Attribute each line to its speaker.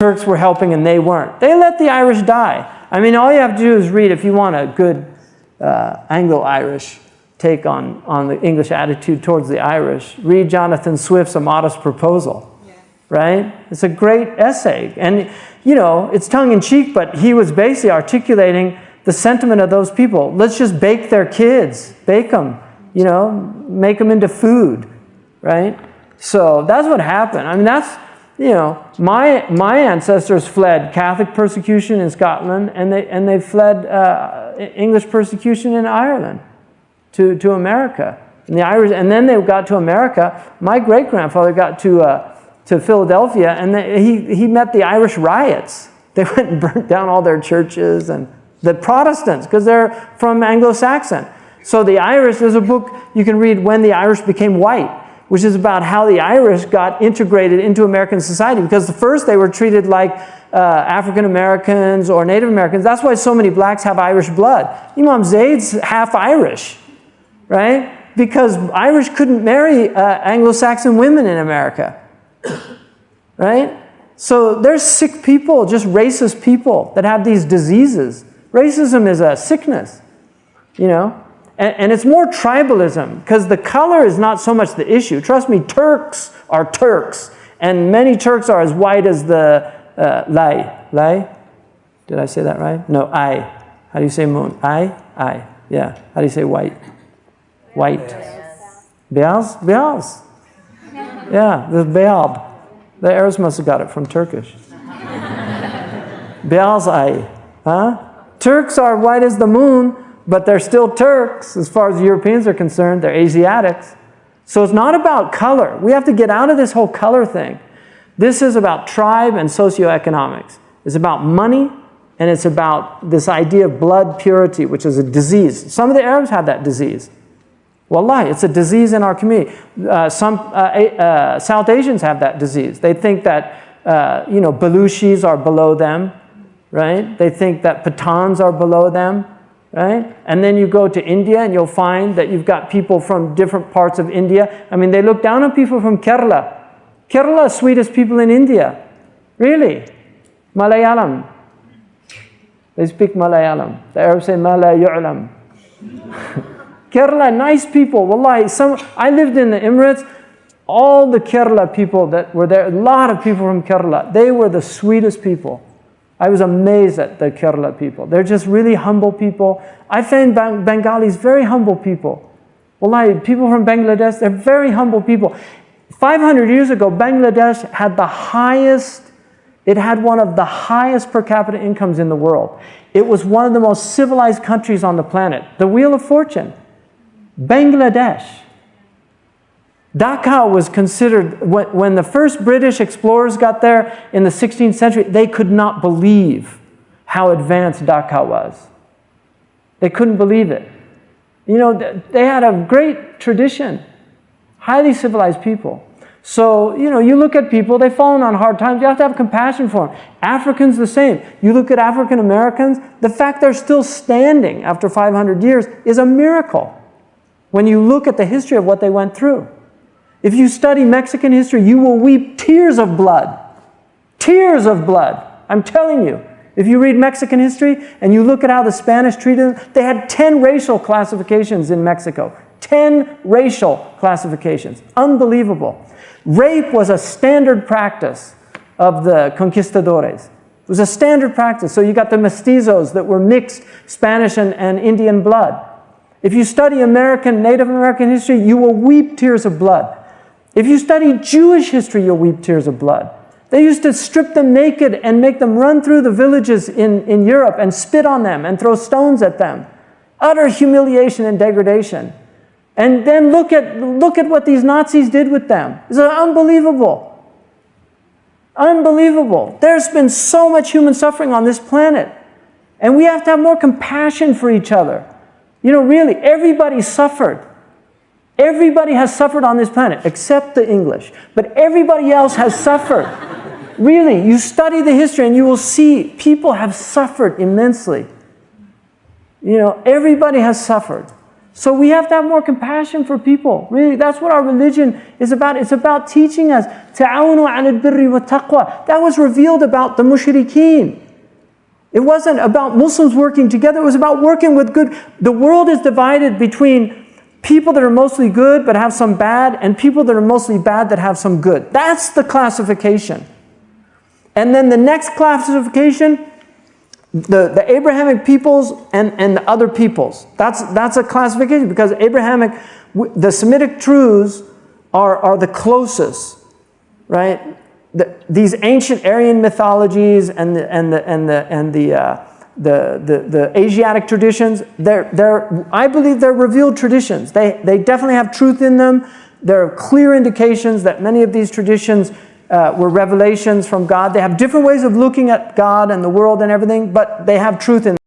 Speaker 1: Turks were helping and they weren't. They let the Irish die. I mean, all you have to do is read, if you want a good Anglo-Irish take on the English attitude towards the Irish, read Jonathan Swift's A Modest Proposal, right? It's a great essay. And, you know, it's tongue-in-cheek, but he was basically articulating the sentiment of those people. Let's just bake their kids, bake them, you know, make them into food, right? So that's what happened. I mean, that's, you know, my ancestors fled Catholic persecution in Scotland, and they fled English persecution in Ireland to America. And the Irish, and then they got to America. My great grandfather got to Philadelphia, and he met the Irish riots. They went and burnt down all their churches and the Protestants, because they're from Anglo-Saxon. So the Irish, there's a book you can read, When the Irish Became White, which is about how the Irish got integrated into American society. Because first they were treated like African Americans or Native Americans. That's why so many blacks have Irish blood. Imam Zayd's half Irish, right? Because Irish couldn't marry Anglo-Saxon women in America, right? So there's sick people, just racist people that have these diseases. Racism is a sickness, you know? And it's more tribalism, because the color is not so much the issue. Trust me, Turks are Turks, and many Turks are as white as the Lai. Did I say that right? No, I. How do you say moon? I. Yeah. How do you say white? White. Beyaz? Beyaz. Yeah, there's Beyab. The Arabs must have got it from Turkish. Beyaz I. Huh? Turks are white as the moon, but they're still Turks as far as Europeans are concerned. They're Asiatics. So it's not about color. We have to get out of this whole color thing. This is about tribe and socioeconomics. It's about money, and it's about this idea of blood purity, which is a disease. Some of the Arabs have that disease. Wallahi, it's a disease in our community. Some South Asians have that disease. They think that, Baluchis are below them, right? They think that Pathans are below them, right? And then you go to India and you'll find that you've got people from different parts of India. I mean, they look down on people from Kerala. Kerala is sweetest people in India. Really. Malayalam. They speak Malayalam. The Arabs say Malayu'lam. Kerala, nice people. Wallahi, I lived in the Emirates. All the Kerala people that were there, a lot of people from Kerala, they were the sweetest people. I was amazed at the Kerala people. They're just really humble people. I find Bengalis very humble people. Wallahi, people from Bangladesh, they're very humble people. 500 years ago, Bangladesh had one of the highest per capita incomes in the world. It was one of the most civilized countries on the planet. The Wheel of Fortune. Bangladesh. Dhaka was considered, when the first British explorers got there in the 16th century, they could not believe how advanced Dhaka was. They couldn't believe it. They had a great tradition, highly civilized people. So, you look at people, they've fallen on hard times, you have to have compassion for them. Africans, the same. You look at African Americans, the fact they're still standing after 500 years is a miracle when you look at the history of what they went through. If you study Mexican history, you will weep tears of blood. Tears of blood. I'm telling you. If you read Mexican history and you look at how the Spanish treated them, they had 10 racial classifications in Mexico. 10 racial classifications. Unbelievable. Rape was a standard practice of the conquistadores. It was a standard practice. So you got the mestizos that were mixed Spanish and Indian blood. If you study Native American history, you will weep tears of blood. If you study Jewish history, you'll weep tears of blood. They used to strip them naked and make them run through the villages in Europe and spit on them and throw stones at them. Utter humiliation and degradation. And then look at what these Nazis did with them. It's unbelievable. Unbelievable. There's been so much human suffering on this planet. And we have to have more compassion for each other. Really, everybody suffered. Everybody has suffered on this planet, except the English. But everybody else has suffered. Really, you study the history and you will see people have suffered immensely. Everybody has suffered. So we have to have more compassion for people. Really, that's what our religion is about. It's about teaching us. Ta'awunu 'ala al-birri wa taqwa. That was revealed about the mushrikeen. It wasn't about Muslims working together. It was about working with good. The world is divided between people that are mostly good but have some bad, and people that are mostly bad that have some good. That's the classification. And then the next classification, the Abrahamic peoples and the other peoples. That's a classification, because Abrahamic, the Semitic truths are the closest, right? These ancient Aryan mythologies and the Asiatic traditions, I believe they're revealed traditions. They definitely have truth in them. There are clear indications that many of these traditions were revelations from God. They have different ways of looking at God and the world and everything, but they have truth in them.